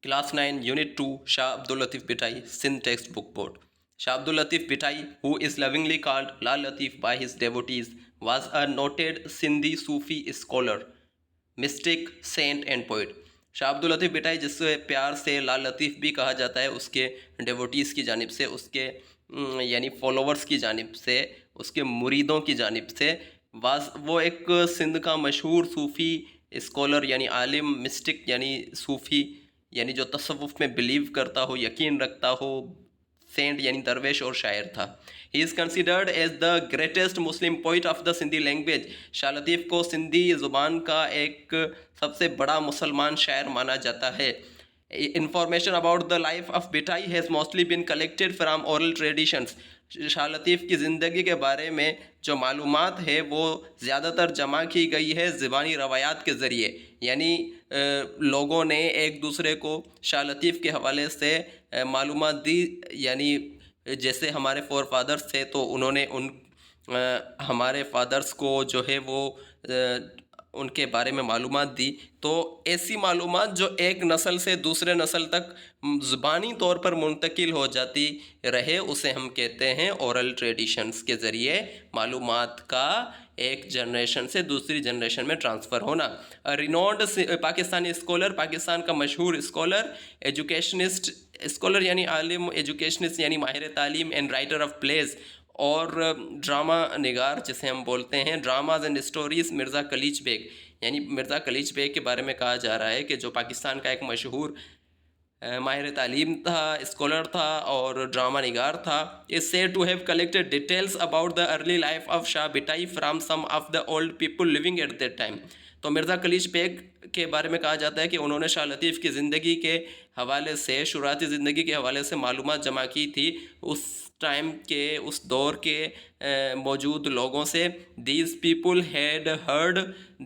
Class 9, Unit 2, Shah Abdul Latif Bhitai, Sindh Textbook Board. Shah Abdul Latif Bhitai, who is lovingly called Lal Latif by his devotees, was a noted Sindhi Sufi scholar, mystic, saint and poet. Shah Abdul Latif बिटाई, जिससे प्यार से लाल लतीफ़ भी कहा जाता है, उसके डेवोटीज़ की जानिब से, उसके यानी फॉलोवर्स की जानिब से, उसके मुरीदों की जानिब से, वो एक सिंध का मशहूर सूफ़ी स्कॉलर यानी आलिम, मिस्टिक यानी सूफ़ी, यानी जो तसव्वुफ़ में बिलीव करता हो, यकीन रखता हो, सेंट यानी दरवेश और शायर था। He is considered as the greatest Muslim poet of the Sindhi language. Shah Latif को सिंधी ज़ुबान का एक सबसे बड़ा मुसलमान शायर माना जाता है। Information about the life of Bhitai has mostly been collected from oral traditions. Shah Latif की ज़िंदगी के बारे में जो मालूमात है वो ज़्यादातर जमा की गई है ज़बानी रवायात के ज़रिए, यानी लोगों ने एक दूसरे को शाह लतीफ़ के हवाले से मालूमात दी, यानी जैसे हमारे फोर फादर्स थे तो उन्होंने हमारे फादर्स को जो है वो उनके बारे में मालूमात दी। तो ऐसी मालूमात जो एक नस्ल से दूसरे नस्ल तक ज़ुबानी तौर पर मुंतकिल हो जाती रहे, उसे हम कहते हैं ओरल ट्रेडिशंस के ज़रिए मालूमात का एक जनरेशन से दूसरी जनरेशन में ट्रांसफ़र होना। रिनोन्ड पाकिस्तानी स्कॉलर, पाकिस्तान का मशहूर स्कॉलर, एजुकेशनिस्ट, स्कॉलर यानी आलिम, एजुकेशनिस्ट यानी माहिर तालीम, एंड राइटर ऑफ प्लेज और ड्रामा निगार जिसे हम बोलते हैं, dramas and stories, Mirza Qalich Beg. यानी मिर्ज़ा कलीच बेग के बारे में कहा जा रहा है कि जो पाकिस्तान का एक मशहूर माहिर तालीम था, स्कॉलर था और ड्रामा निगार था, is said to have collected details about the early life of Shah Bhitai from some of the old people living at that time. तो मिर्ज़ा कलीच बेग के बारे में कहा जाता है कि उन्होंने शाह लतीफ़ की ज़िंदगी के हवाले से, शुरुआती ज़िंदगी के हवाले से मालूमात जमा की थी उस टाइम के, उस दौर के मौजूद लोगों से। These people had heard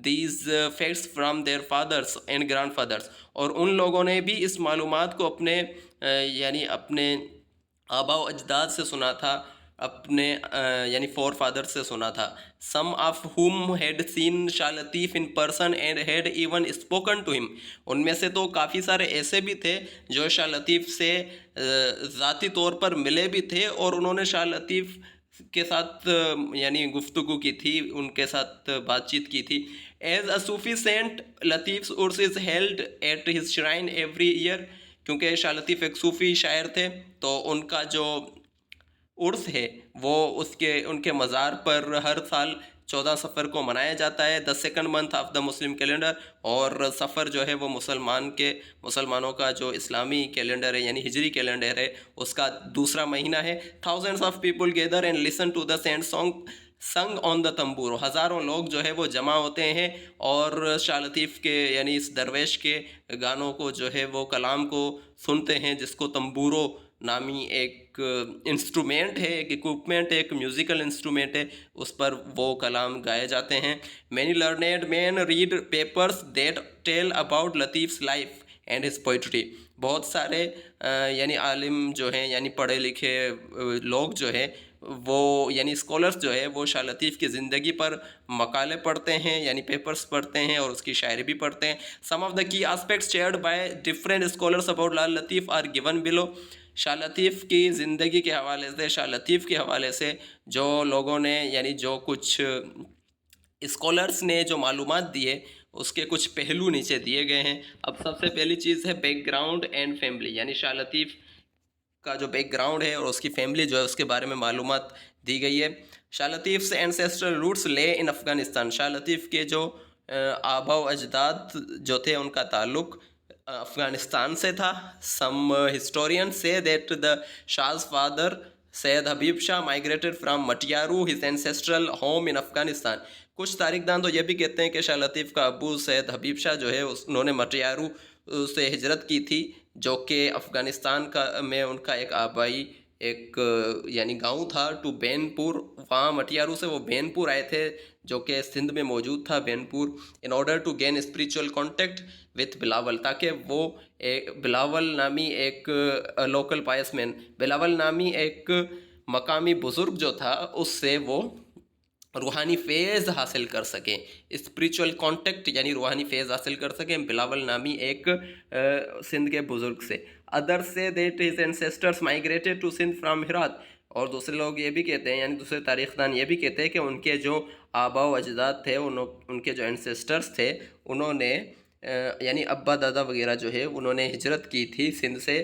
these facts from their fathers and grandfathers. और उन लोगों ने भी इस मालूमात को अपने यानी अपने आबा व अजदाद से सुना था, अपने यानी फोर फादर से सुना था। Some of whom had seen Shah Latif in person and had even spoken to him. उनमें से तो काफ़ी सारे ऐसे भी थे जो शाह लतीफ़ से ज़ाती तौर पर मिले भी थे और उन्होंने शाह लतीफ़ के साथ यानी गुफ्तगू की थी, उनके साथ बातचीत की थी। As a Sufi saint, Latif Urs is held at his shrine every year. क्योंकि शाह लतीफ़ एक सूफ़ी शायर थे तो उनका जो उर्स है वो उनके मज़ार पर हर साल 14 सफ़र को मनाया जाता है, the second month of the Muslim calendar. और सफ़र जो है वो मुसलमानों का जो इस्लामी कैलेंडर है यानी हिजरी कैलेंडर है उसका दूसरा महीना है। Thousands of people gather and listen to the saint song sung on the tamburo. हज़ारों लोग जो है वो जमा होते हैं और शाह लतीफ़ के यानी इस दरवेश के गानों को जो है वो कलाम को सुनते हैं, जिसको तंबूरो नामी एक इंस्ट्रूमेंट है, एक इक्विपमेंट है, एक म्यूज़िकल इंस्ट्रूमेंट है, उस पर वो कलाम गाए जाते हैं। Many learned men read papers that tell about Latif's life and his poetry. बहुत सारे यानी आलिम जो हैं यानी पढ़े लिखे लोग जो है वो यानी स्कॉलर्स जो है वो शाह लतीफ़ की ज़िंदगी पर मकाले पढ़ते हैं यानी पेपर्स पढ़ते हैं और उसकी शायरी भी पढ़ते हैं। Some of the key aspects shared by different scholars about Lal Latif are given below. Shah Latif की ज़िंदगी के हवाले से, शाह लतीफ़ के हवाले से जो लोगों ने यानी जो कुछ स्कॉलर्स ने जो मालूमात दी है उसके कुछ पहलू नीचे दिए गए हैं। अब सबसे पहली चीज़ है बैकग्राउंड एंड फैमिली, यानी शाह लतीफ़ का जो बैकग्राउंड है और उसकी फैमिली जो है उसके बारे में मालूमात दी गई है। शाह लतीफ़ एंसेस्ट्रल रूट्स ले इन अफ़गानिस्तान। शाह लतीफ़ के जो आबा व अजदाद जो थे उनका ताल्लुक़ अफ़गानिस्तान से था। Some historian say that the Shah's father Syed Habib Shah migrated from Matiari his ancestral home in Afghanistan. कुछ तारीखदान तो ये भी कहते हैं कि शाह लतीफ़ का अबू सैयद हबीब शाह जो है उन्होंने मटियारू से हिजरत की थी, जो कि अफ़गानिस्तान का में उनका एक आबाई एक यानी गांव था, टू बेनपुर। वहाँ मटियारू से वो बेनपुर आए थे जो कि सिंध में मौजूद था Benpur, in order to gain spiritual contact with Bilawal, ताकि वो बिलावल नामी एक लोकल पायसमैन, बिलावल नामी एक मकामी बुज़ुर्ग जो था उससे वो रूहानी फैज़ हासिल कर सकें, स्पिरिचुअल कांटेक्ट यानी रूहानी फैज़ हासिल कर सकें बिलावल नामी एक सिंध के बुज़ुर्ग से। अदर्स से that his ancestors migrated to Sindh from Herat, और दूसरे लोग ये भी कहते हैं यानी दूसरे तारीखदान ये भी कहते हैं कि उनके जो आबा व अजदाद थे, उनके जो एंसेस्टर्स थे, उन्होंने यानी अब्बा दादा वगैरह जो है उन्होंने हिजरत की थी सिंध से,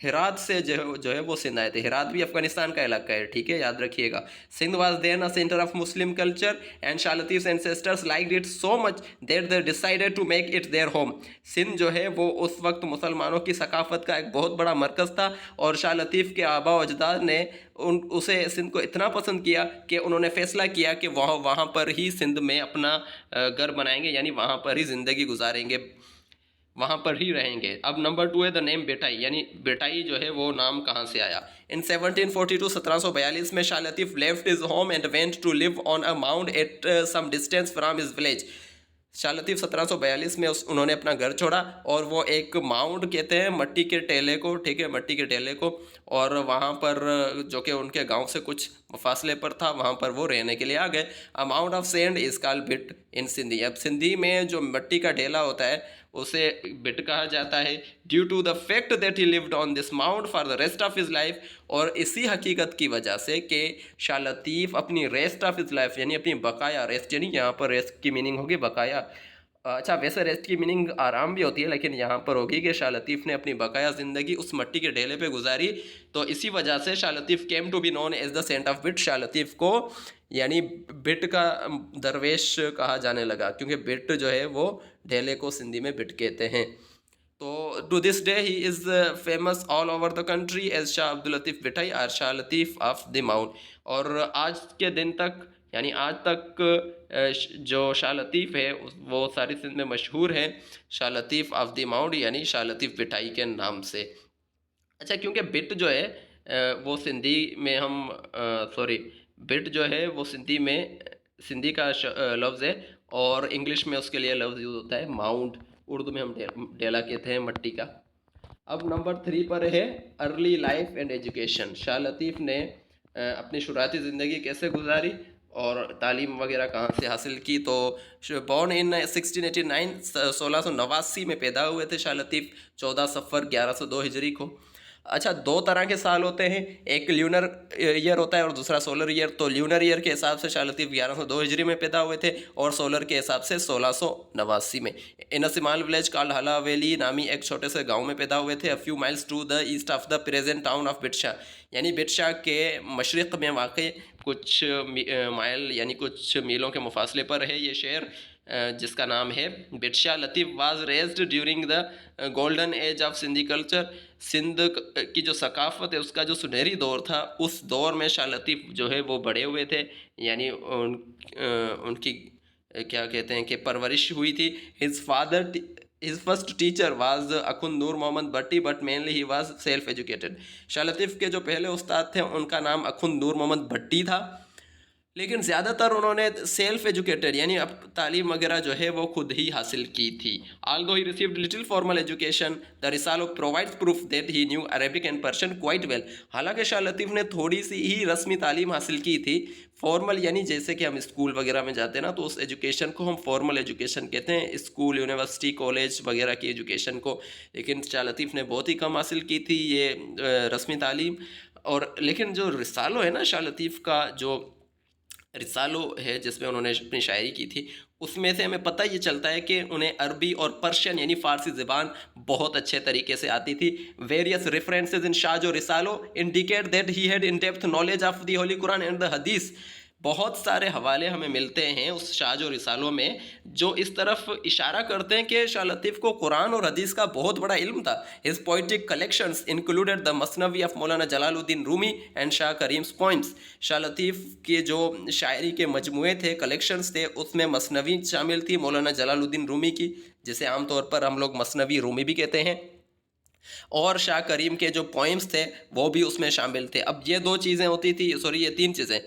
हेरात से जो है वो सिंध आए थे। हेरात भी अफगानिस्तान का इलाका है, ठीक है, याद रखिएगा। Sindh was then a centre of Muslim culture and Shah Latif ancestors liked it so much that they decided to make it their home. Sindh जो है वो उस वक्त मुसलमानों की सकाफत का एक बहुत बड़ा मरकज़ था, और शाह लतीफ़ के आबा व अजदाद ने उसे सिंध को इतना पसंद किया कि उन्होंने फ़ैसला किया कि वहाँ पर ही सिंध में अपना घर बनाएंगे, यानी वहाँ पर ही ज़िंदगी गुजारेंगे, वहाँ पर ही रहेंगे। अब नंबर 2 है द नेम बेटाई, यानी बेटाई जो है वो नाम कहाँ से आया। इन 1742 1742 में Shah Latif left his home and went to live on a mount at some distance from his village. Shah Latif 1742 में उन्होंने अपना घर छोड़ा और वो एक माउंट कहते हैं मट्टी के टेले को, ठीक है, मट्टी के टेले को, और वहाँ पर जो कि उनके गांव से कुछ फासले पर था, वहाँ पर वो रहने के लिए आ गए। Amount of sand is called bit इन सिंधी। अब सिंधी में जो मट्टी का ढेला होता है उसे बिट कहा जाता है, due to the fact that he lived on this mount for the rest of his life. और इसी हकीकत की वजह से कि शाह लतीफ़ अपनी रेस्ट ऑफ हिज लाइफ यानी अपनी बकाया, रेस्ट यानी यहाँ पर रेस्ट की मीनिंग होगी बकाया, अच्छा वैसे रेस्ट की मीनिंग आराम भी होती है, लेकिन यहाँ पर होगी कि शाह लतीफ़ ने अपनी बकाया ज़िंदगी उस मट्टी के ढेले पे गुजारी, तो इसी वजह से Shah Latif came to be known as the saint of Bhit. Shah Latif को यानी बिट का दरवेश कहा जाने लगा, क्योंकि बिट जो है वो ढेले को सिंधी में बिट कहते हैं। तो to this day he is famous all over the country as Shah Abdul Latif Bhitai और Shah Latif of the mount. और आज के दिन तक यानी आज तक जो शाह लतीफ़ है वो सारी सिंध में मशहूर है Shah Latif of the mount यानी शाह लतीफ़ बिठाई के नाम से। अच्छा, क्योंकि बिट जो है वो सिंधी में हम सॉरी बिट जो है वो सिंधी में सिंधी का लफ्ज़ है, और इंग्लिश में उसके लिए लफ्ज़ यूज़ होता है माउंट, उर्दू में हम डेला कहते हैं मट्टी का। अब नंबर 3 पर है early life and education. Shah Latif ने अपनी शुरुआती ज़िंदगी कैसे गुजारी और तालीम वगैरह कहाँ से हासिल की। तो बॉर्न इन 1689 1689 में पैदा हुए थे शाह लतीफ़, 14 सफ़र 1102 हिजरी को। अच्छा, दो तरह के साल होते हैं, एक ल्यूनर ईयर होता है और दूसरा सोलर ईयर। तो ल्यूनर ईयर के हिसाब से शाह लतीफ़ 1102 हिजरी में पैदा हुए थे और सोलर के हिसाब से 1689 में। इन अ स्मॉल विलेज कॉल्ड हला हवेली नामी एक छोटे से गांव में पैदा हुए थे, a few miles to the east of the present town of Bhitshah, यानी बिटशा के मशरक़ में वाक़ कुछ माइल यानी कुछ मीलों के मुफासले पर है ये शहर, जिसका नाम है Bhitshah. Latif was raised during the golden age of Sindhi culture. Sindh की जो सकाफ़त है उसका जो सुनहरी दौर था, उस दौर में शाह लतीफ़ जो है वो बड़े हुए थे, यानी उनकी क्या कहते हैं कि परवरिश हुई थी। His father his first teacher was Akhund Noor Mohammad Bhatti, but mainly he was self educated. Shah Latif के जो पहले उस्ताद थे उनका नाम अखुन नूर मोहम्मद भट्टी था, लेकिन ज़्यादातर उन्होंने सेल्फ एजुकेटेड यानी अब तालीम वगैरह जो है वो खुद ही हासिल की थी। Although he received little formal education, the Risalo provides proof that he knew Arabic and Persian quite well. हालांकि शाह लतीफ़ ने थोड़ी सी ही रस्मी तालीम हासिल की थी, फॉर्मल यानी जैसे कि हम स्कूल वगैरह में जाते हैं ना, तो उस एजुकेशन को हम फॉर्मल एजुकेशन कहते हैं, स्कूल यूनिवर्सिटी कॉलेज वगैरह की एजुकेशन को। लेकिन शाह लतीफ़ ने बहुत ही कम हासिल की थी ये रस्मी तालीम। और लेकिन जो रिसालो है ना शाह लतीफ़ का, जो रिसालो है जिसमें उन्होंने अपनी शायरी की थी, उसमें से हमें पता ये चलता है कि उन्हें अरबी और पर्शियन यानी फ़ारसी ज़बान बहुत अच्छे तरीके से आती थी। Various references in Shah Risalo indicate that he had in depth knowledge of the holy Quran and the Hadith. बहुत सारे हवाले हमें मिलते हैं उस शाह रिसालों में जो इस तरफ इशारा करते हैं कि शाह लतीफ़ को कुरान और हदीस का बहुत बड़ा इल्म था। His poetic collections included the Masnavi of Maulana Jalaluddin Rumi and Shah Karim's poems. Shah Latif के जो शायरी के मजमुए थे, कलेक्शंस थे, उसमें मसनवी शामिल थी मौलाना जलालुद्दीन रूमी की, जिसे आमतौर पर हम लोग मसनवी रूमी भी कहते हैं, और शाह करीम के जो पोइम्स थे वो भी उसमें शामिल थे। अब ये दो चीज़ें होती थी, सॉरी ये तीन चीज़ें,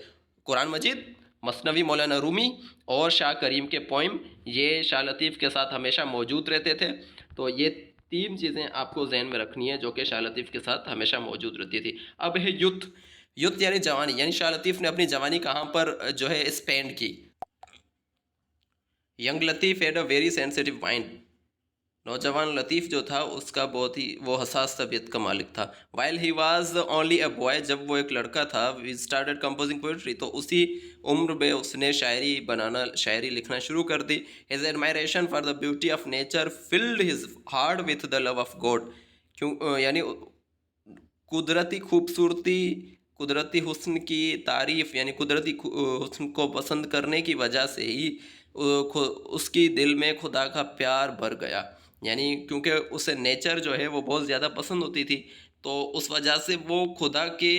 कुरान मजीद, मसनवी मौलाना रूमी और शाह करीम के पोइम, ये शाह लतीफ़ के साथ हमेशा मौजूद रहते थे। तो ये तीन चीज़ें आपको जहन में रखनी है जो कि शाह लतीफ़ के साथ हमेशा मौजूद रहती थी। अब है युद्ध। यूथ यानी जवानी, यानी शाह लतीफ़ ने अपनी जवानी कहाँ पर जो है स्पेंड की। Young Latif had a very sensitive mind. नौजवान लतीफ़ जो था उसका बहुत ही वो हसास तबीयत का मालिक था। While he was only a boy, जब वो एक लड़का था, वी स्टार्टेड कंपोजिंग पोएट्री, तो उसी उम्र में उसने शायरी लिखना शुरू कर दी। His admiration for the beauty of nature filled his heart with the love of God. यानी कुदरती खूबसूरती, कुदरती हुस्न की तारीफ़, यानी कुदरती हुस्न को पसंद करने की वजह से ही उसकी दिल में खुदा का प्यार भर गया। यानी क्योंकि उसे नेचर जो है वो बहुत ज़्यादा पसंद होती थी, तो उस वजह से वो खुदा के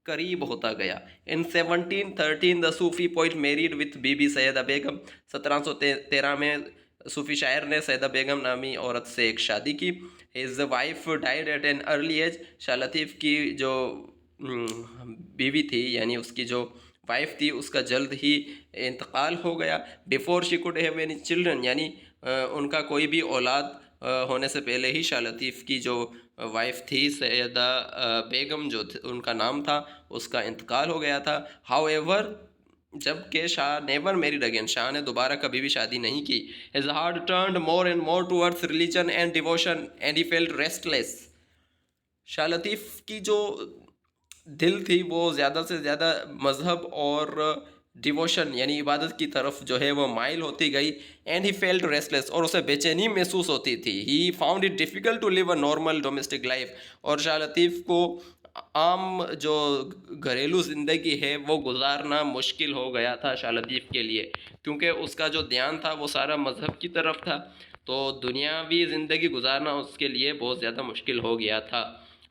करीब होता गया। In 1713 the Sufi poet married with Bibi Saida Begum. 1713 में सूफ़ी शायर ने सैयदा बेगम नामी औरत से एक शादी की। His wife died at an early age. Shah Latif की जो बीवी थी, यानी उसकी जो वाइफ थी, उसका जल्द ही इंतकाल हो गया। Before she could have any children, यानी उनका कोई भी औलाद होने से पहले ही शाह लतीफ़ की जो वाइफ थी सैयदा बेगम जो उनका नाम था, उसका इंतकाल हो गया था। हाउएवर, जबकि Shah never married again, Shah ने दोबारा कभी भी शादी नहीं की। His heart turned more and more towards religion and devotion and he felt restless. Shah Latif की जो दिल थी वो ज़्यादा से ज़्यादा मज़हब और डिवोशन यानी इबादत की तरफ जो है वो माइल होती गई। एंड ही फेल्ट रेस्टलेस, और उसे बेचैनी महसूस होती थी। He found it difficult to live a normal domestic life, और शाह लतीफ़ को आम जो घरेलू ज़िंदगी है वो गुजारना मुश्किल हो गया था शाह लतीफ़ के लिए, क्योंकि उसका जो ध्यान था वो सारा मज़हब की तरफ था, तो दुनियावी ज़िंदगी गुजारना उसके लिए बहुत ज़्यादा मुश्किल हो गया था।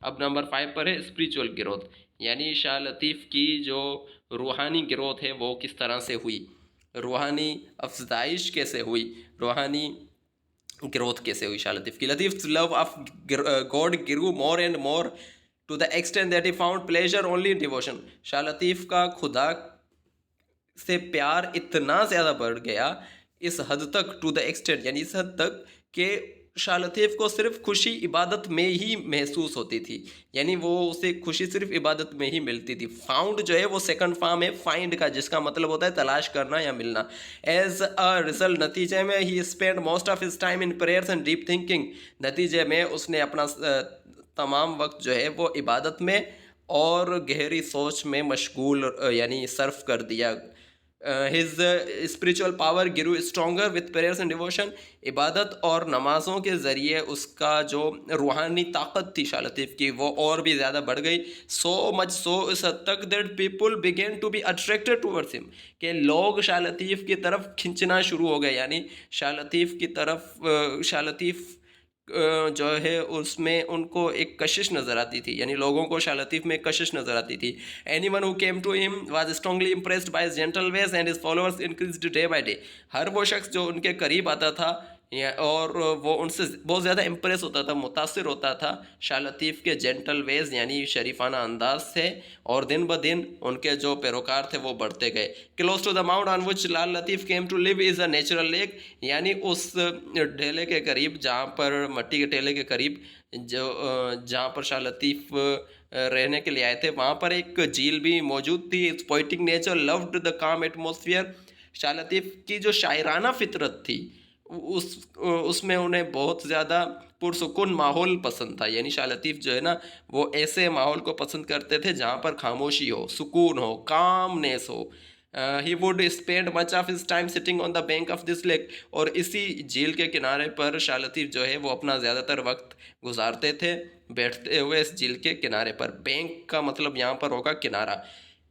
अब नंबर 5 पर है स्पिरिचुअल ग्रोथ, यानी शाह लतीफ़ की जो रूहानी ग्रोथ है वो किस तरह से हुई, रूहानी अफजाइश कैसे हुई, रूहानी ग्रोथ कैसे हुई शाह लतीफ़ की। Latif love of God grew more and more to the extent that he found pleasure only in devotion. Shah Latif का खुदा से प्यार इतना ज़्यादा बढ़ गया, इस हद तक, टू द एक्सटेंट यानी इस हद तक कि शाह लतीफ़ को सिर्फ खुशी इबादत में ही महसूस होती थी, यानी वो उसे खुशी सिर्फ इबादत में ही मिलती थी। फाउंड जो है वो सेकंड फॉर्म है फाइंड का, जिसका मतलब होता है तलाश करना या मिलना। एज अ रिजल्ट, नतीजे में he spend most of his time in prayers and deep thinking. नतीजे में उसने अपना तमाम वक्त जो है वो इबादत में और गहरी सोच में मशगूल यानी सर्फ कर दिया। His spiritual power गिरू stronger with prayers and devotion. इबादत और नमाज़ों के ज़रिए उसका जो रूहानी ताकत थी शाह लतीफ़ की वो और भी ज़्यादा बढ़ गई। सो मच सो, इस हद तक that people begin to be attracted towards him, कि लोग शाह लतीफ़ की तरफ खिंचना शुरू हो गए, यानी शाह लतीफ़ की तरफ शाह लतीफ़ जो है उसमें उनको एक कशिश नज़र आती थी, यानी लोगों को शाह लतीफ़ में एक कशिश नज़र आती थी। Anyone who came to him was strongly impressed by his gentle ways and his followers increased day by day. हर वो शख्स जो उनके करीब आता था और वो उनसे बहुत ज़्यादा इम्प्रेस होता था, मुतासिर होता था शाह लतीफ़ के जेंटल वेज यानी शरीफाना अंदाज से, और दिन ब दिन उनके जो पैरोकार थे वो बढ़ते गए। Close to the mount on which Lal Latif came to live is a natural lake, यानी उस ढेले के करीब, जहाँ पर मट्टी के ढेले के करीब जहाँ पर शाह लतीफ़ रहने के लिए आए थे, वहाँ पर एक झील भी मौजूद थी। It's poetic nature loved the काम एटमॉस्फेयर। शाह लतीफ़ की जो शायराना फितरत थी उसमें उन्हें बहुत ज़्यादा पुरसुकून माहौल पसंद था, यानी शाह लतीफ़ जो है ना वो ऐसे माहौल को पसंद करते थे जहाँ पर खामोशी हो, सुकून हो, कामनेस हो। He would spend much of his time sitting on the bank of this lake, और इसी झील के किनारे पर शाह लतीफ़ जो है वो अपना ज़्यादातर वक्त गुजारते थे, बैठते हुए इस झील के किनारे पर। बैंक का मतलब यहाँ पर होगा किनारा।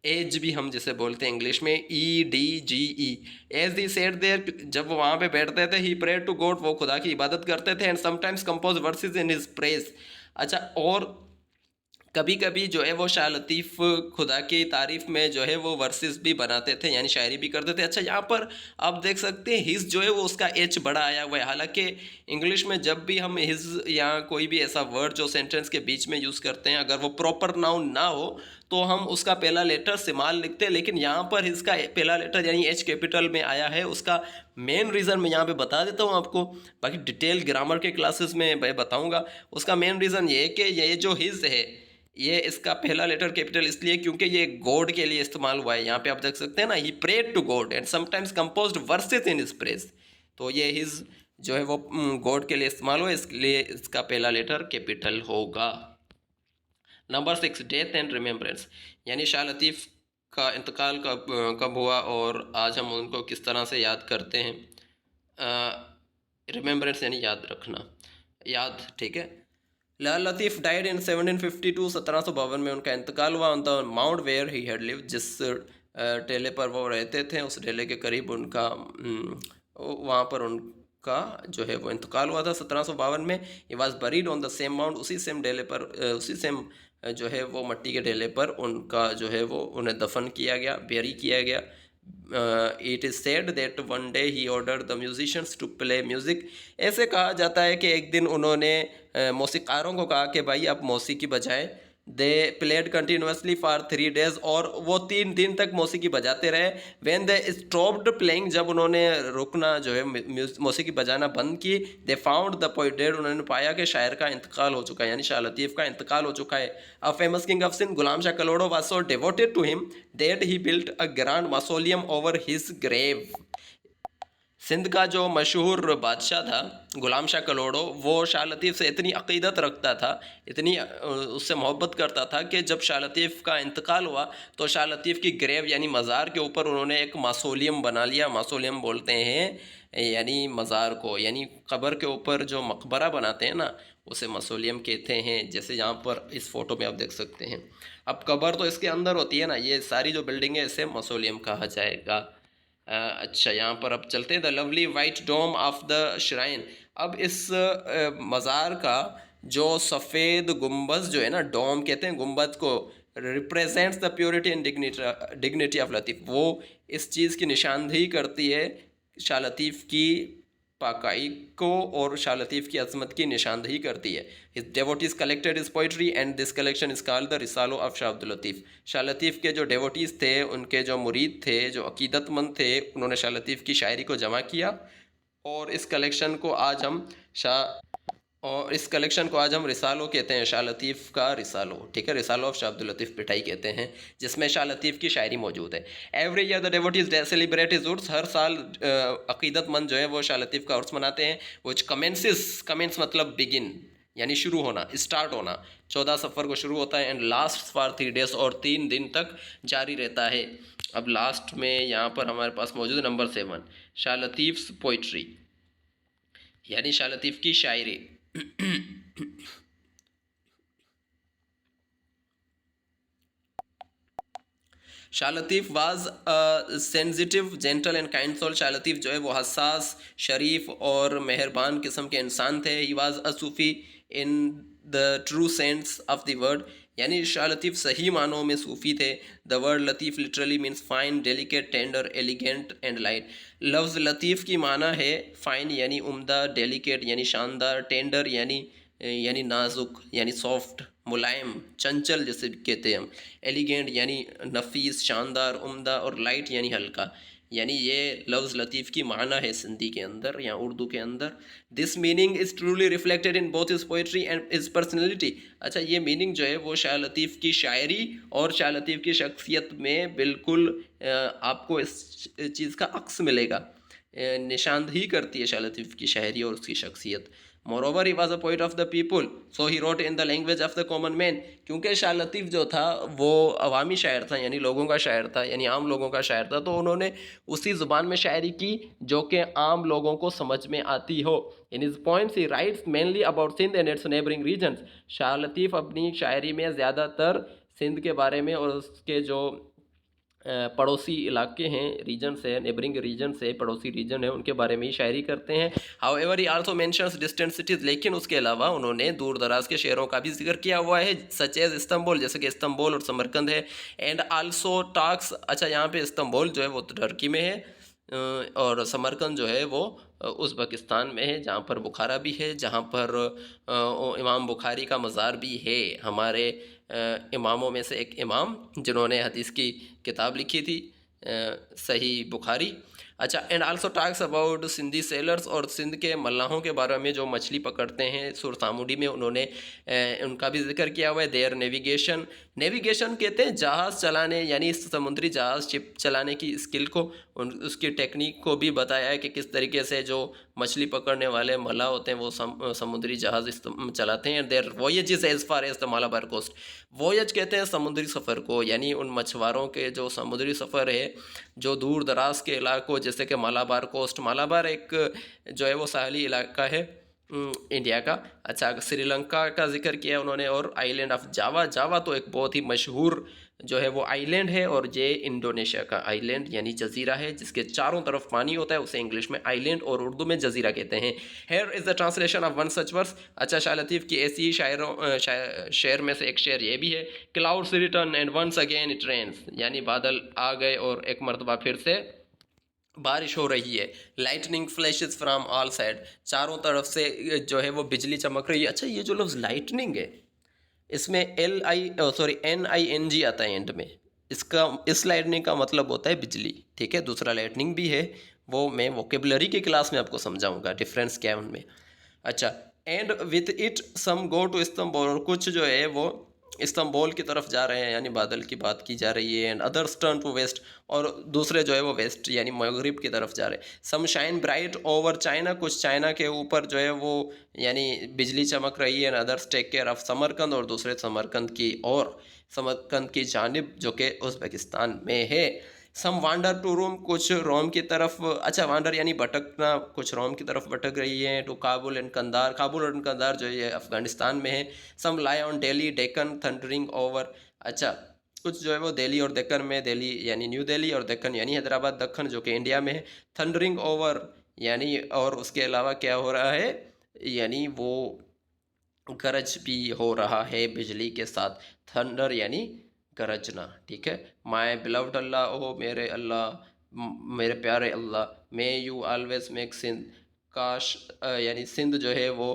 एज भी हम जिसे बोलते हैं इंग्लिश में EDGE। As they sat there, जब वो वहाँ पे बैठते थे, ही प्रेयर टू गॉड, वो खुदा की इबादत करते थे, and sometimes compose versus in his praise. अच्छा, और कभी कभी जो है वो शाह लतीफ़ खुदा की तारीफ़ में जो है वो वर्सेस भी बनाते थे, यानी शायरी भी करते थे। अच्छा, यहाँ पर आप देख सकते हैं हिज जो है वो उसका एच बड़ा आया हुआ है, हालांकि इंग्लिश में जब भी हम हिज या कोई भी ऐसा वर्ड जो सेंटेंस के बीच में यूज़ करते हैं, अगर वो प्रॉपर नाउन ना हो तो हम उसका पहला लेटर सिमाल लिखते हैं, लेकिन यहाँ पर इसका पहला लेटर यानी एच कैपिटल में आया है। उसका मेन रीज़न मैं यहाँ पे बता देता हूँ आपको, बाकी डिटेल ग्रामर के क्लासेस में मैं बताऊँगा। उसका मेन रीज़न ये है कि ये जो हिज है ये इसका पहला लेटर कैपिटल इसलिए क्योंकि ये गॉड के लिए इस्तेमाल हुआ है। यहाँ पे आप देख सकते हैं ना, he prayed to God and sometimes composed verses in his praise. तो ये हिज जो है वो गॉड के लिए इस्तेमाल हुआ, इसलिए इसका पहला लेटर कैपिटल होगा। नंबर 6, डेथ एंड रिमेम्बरेंस, यानी शाह लतीफ़ का इंतकाल कब हुआ और आज हम उनको किस तरह से याद करते हैं। रिमेम्बरेंस यानी याद रखना, याद, ठीक है। लाल लतीफ़ डाइड इन 1752, 1752 में उनका इंतकाल हुआ on the mount where he had lived, जिस टेले पर वो रहते थे उस टेले के करीब उनका वहाँ पर उनका जो है वो इंतकाल हुआ था 1752 में। He was buried on the same mount, उसी सेम डेले पर, उसी सेम जो है वो मट्टी के ढेले पर उनका जो है वो उन्हें दफन किया गया, बेरी किया गया। It is said that one day he order the musicians to play music, ऐसे कहा जाता है कि एक दिन उन्होंने मौसीकारों को कहा कि भाई आप मौसीकी बजाएं। They played continuously for 3 days, और वो 3 दिन तक मौसीकी बजाते रहे। व्हेन दे स्टॉप्ड प्लेइंग, जब उन्होंने रुकना जो है मौसीकी बजाना बंद की, they found the poet dead, उन्होंने पाया कि शायर का इंतकाल हो चुका है, यानी शाह लतीफ़ का इंतकाल हो चुका है। A famous king of Sindh Ghulam Shah Kalhoro was so devoted to him that he built a grand mausoleum over his grave. Sindh का जो मशहूर बादशाह था गुलाम शाह कलोड़ो, वो शाह लतीफ़ से इतनी अक़ीदत रखता था, इतनी उससे मोहब्बत करता था कि जब शाह लतीफ़ का इंतकाल हुआ तो शाह लतीफ़ की ग्रेव यानी मज़ार के ऊपर उन्होंने एक मासोलियम बना लिया। मासोलियम बोलते हैं यानी मज़ार को, यानी कब्र के ऊपर जो मकबरा बनाते हैं ना उसे मासोलियम कहते हैं। जैसे यहाँ पर इस फ़ोटो में आप देख सकते हैं। अब कब्र तो इसके अंदर होती है ना, ये सारी जो बिल्डिंग है इसे मासोलियम कहा जाएगा। अच्छा, यहाँ पर अब चलते हैं the lovely white dome of the shrine. अब इस मज़ार का जो सफ़ेद गुंबज जो है ना, डोम कहते हैं गुंबज को, represents the purity and dignity of Latif, वो इस चीज़ की निशानदेही करती है शाह लतीफ़ की पाकाई को और शाह लतीफ़ की अज़मत की निशानदेही करती है। His devotees collected is poetry and this collection is called the Risalo of Shah Abdul Latif. Shah Latif के जो डेवोटीज़ थे, उनके जो मुरीद थे, जो अकीदतमंद थे, उन्होंने शाह लतीफ़ की शायरी को जमा किया और इस कलेक्शन को आज हम रिसालो कहते हैं, शाह लतीफ़ का रिसालो, ठीक है, रिसालो ऑफ शाह अब्दुल लतीफ़ पिटाई कहते हैं, जिसमें शाह लतीफ़ की शायरी मौजूद है। Every year the devotees celebrate his Urs, हर साल अकीदतमंद जो है वो शाह लतीफ़ का उर्स मनाते हैं। विच कमेंस मतलब बिगिन यानी शुरू होना, स्टार्ट होना, 14 सफ़र को शुरू होता है एंड लास्ट फॉर 3 days, और 3 दिन तक जारी रहता है। अब लास्ट में यहाँ पर हमारे पास मौजूद है नंबर 7, शाह लतीफ़ पोइट्री, यानी शाह लतीफ़ की शायरी। Shah Latif was sensitive gentle and kind soul. Shah Latif जो है वो हसास, शरीफ और मेहरबान किस्म के इंसान थे। He was a Sufi in the true sense of the word, यानी शाह लतीफ़ सही मानों में सूफ़ी थे। The word Latif literally means fine, delicate, tender, elegant and light. लफ्ज़ लतीफ़ की माना है फ़ाइन यानी उम्दा, डेलिकेट यानी शानदार, टेंडर यानी नाजुक यानी सॉफ्ट, मुलायम, चंचल जैसे कहते हैं हम, एलिगेंट यानी नफीस, शानदार, उम्दा, और लाइट यानी हल्का। यानी ये लफ्ज़ लतीफ़ की माना है सिंधी के अंदर या उर्दू के अंदर। This meaning is truly reflected in both his poetry and his personality. अच्छा, ये मीनिंग जो है वो शाह लतीफ़ की शायरी और शाह लतीफ़ की शख्सियत में बिल्कुल आपको इस चीज़ का अक्स मिलेगा, निशानदही करती है शाह लतीफ़ की शायरी और उसकी शख्सियत। Moreover he was a poet of the people, so he wrote in the language of the common man. क्योंकि शाह लतीफ़ जो था वो अवामी शायर था, यानी लोगों का शायर था, यानी आम लोगों का शायर था, तो उन्होंने उसी ज़ुबान में शायरी की जो कि आम लोगों को समझ में आती हो। In his poems he writes mainly about Sindh and its neighbouring regions. Shah Latif अपनी शायरी में ज़्यादातर सिंध के बारे में और उसके जो पड़ोसी इलाके हैं, रीजन्स है, नेबरिंग रीजन से पड़ोसी रीजन है, उनके बारे में ही शायरी करते हैं। However he also mentions distant cities, लेकिन उसके अलावा उन्होंने दूर दराज के शहरों का भी जिक्र किया हुआ है, सच एज इस्तंबुल, जैसे कि इस्तंबुल और समरकंद है। एंड आल्सो टॉक्स, अच्छा यहाँ पे इस्तंबुल जो है वो टर्की में है और समरकंद जो है वो उज़्बेकिस्तान में है, जहाँ पर बुखारा भी है, जहाँ पर इमाम बुखारी का मज़ार भी है। हमारे इमामों में से एक इमाम जिन्होंने हदीस की किताब लिखी थी, सही बुखारी। अच्छा, and also talks about Sindhi sellers, और सिंध के मल्लाहों के बारे में जो मछली पकड़ते हैं सुरसामुडी में, उन्होंने उनका भी जिक्र किया हुआ है। देयर नेविगेशन, नेविगेशन कहते हैं जहाज़ चलाने, यानी समुद्री जहाज़ शिप चलाने की स्किल को, उसकी टेक्निक को भी बताया है कि किस तरीके से जो मछली पकड़ने वाले मल्लाह होते हैं वो समुद्री जहाज़ चलाते हैं। Their voyages as far as the Malabar coast, voyage कहते हैं समुद्री सफ़र को, यानी उन मछुआरों के जो समुद्री सफ़र है जो दूर दराज के इलाकों, जैसे कि मालाबार कोस्ट, मालाबार एक जो है वो साहली इलाका है इंडिया का। अच्छा, श्रीलंका का जिक्र किया उन्होंने, और आइलैंड ऑफ जावा, जावा तो एक बहुत ही मशहूर जो है वो आइलैंड है, और ये इंडोनेशिया का आइलैंड यानी जजीरा है जिसके चारों तरफ पानी होता है, उसे इंग्लिश में आइलैंड और उर्दू में जजीरा कहते हैं। Here is the translation of one such verse. अच्छा, शाह लतीफ़ की ऐसी ही शेर में से एक शेर ये भी है, clouds return and once again it rains, यानी बादल आ गए और एक मरतबा फिर से बारिश हो रही है। Lightning flashes from all side, चारों तरफ से जो है वो बिजली चमक रही है। अच्छा, ये जो लफ्ज़ लाइटनिंग है, इसमें NING आता है एंड में, इसका इस लाइटनिंग का मतलब होता है बिजली, ठीक है। दूसरा लाइटनिंग भी है, वो मैं वोकेबलरी की क्लास में आपको समझाऊंगा डिफरेंस क्या है उनमें। अच्छा, and with it some go to Istanbul, और कुछ जो है वो इस्तंबुल की तरफ जा रहे हैं, यानी बादल की बात की जा रही है। And others turn to west, और दूसरे जो है वो वेस्ट यानी मगरिब की तरफ जा रहे हैं। सम शाइन ब्राइट ओवर चाइना, कुछ चाइना के ऊपर जो है वो यानी बिजली चमक रही है। Others take care of Samarkand, और दूसरे समरकंद की, और समरकंद की जानिब जो कि उज़्बेकिस्तान में है। सम वांडर टू रोम, कुछ रोम की तरफ, अच्छा वांडर यानी भटकना, कुछ रोम की तरफ भटक रही है। टू काबुल एंड कंदार, काबुल और कंदार जो है अफगानिस्तान में है। Some lie on Delhi Deccan thundering over, अच्छा कुछ जो है वो दिल्ली और दक्कन में, दिल्ली यानी न्यू दिल्ली और दक्कन यानी हैदराबाद दक्कन जो कि इंडिया में है। थंडरिंग ओवर यानी, और उसके अलावा क्या हो रहा है, यानी वो गरज भी हो रहा है बिजली के साथ। थंडर यानी गरजना, ठीक है। माय बिलव्ड अल्लाह, ओ मेरे अल्लाह, मेरे प्यारे अल्लाह। May you always make Sindh, काश यानी सिंध जो है वो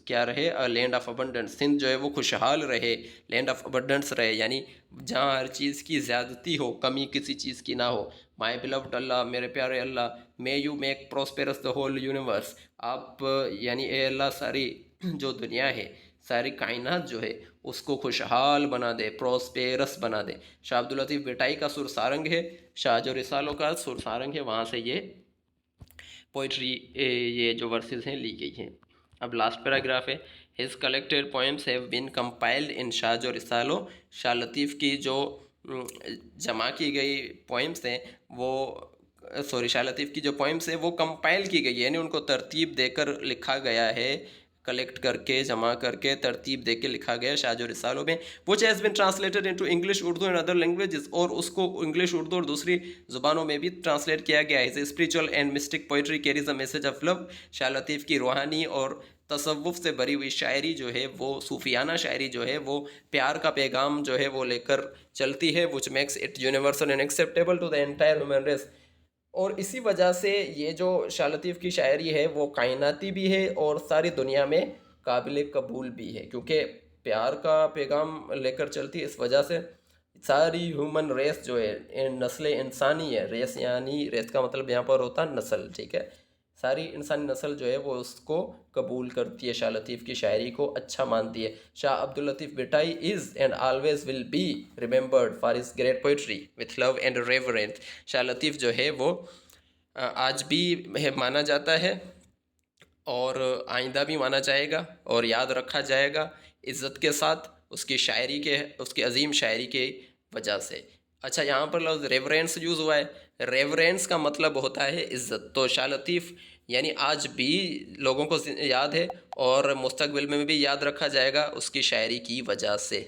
क्या रहे, लैंड ऑफ अबंडेंस, सिंध जो है वो खुशहाल रहे, लैंड ऑफ अबंडेंस रहे, यानी जहाँ हर चीज़ की ज़्यादती हो, कमी किसी चीज़ की ना हो। माय बिलव्ड अल्लाह, मेरे प्यारे अल्लाह। May you make prosperous the whole universe, आप यानी ए अल्लाह सारी जो दुनिया है, सारी कायनात जो है उसको खुशहाल बना दे, प्रॉस्पेरस बना दे। शाह अब्दुल लतीफ़ बिटाई का सुर सारंग है, शाह जो रिसालों का सुर सारंग है, वहाँ से ये पोइट्री ये जो वर्सेस हैं ली गई हैं। अब लास्ट पैराग्राफ है, his collected poems have been compiled in Shah Jo Risalo, Shah Latif की जो जमा की गई पोएम्स हैं वो, सॉरी, शाह लतीफ़ की जो पोएम्स है वो कंपाइल की गई है, यानी उनको तरतीब देकर लिखा गया है, कलेक्ट करके जमा करके तरतीब दे के लिखा गया शाह जो रिसालों में। Which has been translated into English, Urdu and other languages, और उसको इंग्लिश, उर्दू और दूसरी ज़ुबानों में भी ट्रांसलेट किया गया है। Spiritual and mystic poetry carries a message of love, Shah Latif की रूहानी और तसव्वुफ़ से भरी हुई शायरी जो है वो, सूफियाना शायरी जो है वो प्यार का पैगाम जो है वो लेकर चलती है। Which makes it universal and acceptable to the entire human race, और इसी वजह से ये जो शाह लतीफ़ की शायरी है वो कायनाती भी है और सारी दुनिया में काबिल कबूल भी है, क्योंकि प्यार का पैगाम लेकर चलती है। इस वजह से सारी ह्यूमन रेस जो है, नस्ल इंसानी है, रेस यानी रेस का मतलब यहाँ पर होता है नस्ल, ठीक है। सारी इंसानी नस्ल जो है वो उसको कबूल करती है, शाह लतीफ़ की शायरी को अच्छा मानती है। Shah Abdul Latif Bhitai is and always will be remembered for his great poetry with love and reverence. Shah Latif जो है वो आज भी माना जाता है और आइंदा भी माना जाएगा और याद रखा जाएगा इज़्ज़त के साथ, उसकी शायरी के, उसकी अजीम शायरी के वजह से। अच्छा, यहाँ पर लफ्ज़ रेवरेंस यूज़ हुआ है, रेवरेंस का मतलब होता है इज़्ज़त। तो शाह लतीफ़ यानी आज भी लोगों को याद है और मुस्तकबिल में भी याद रखा जाएगा उसकी शायरी की वजह से।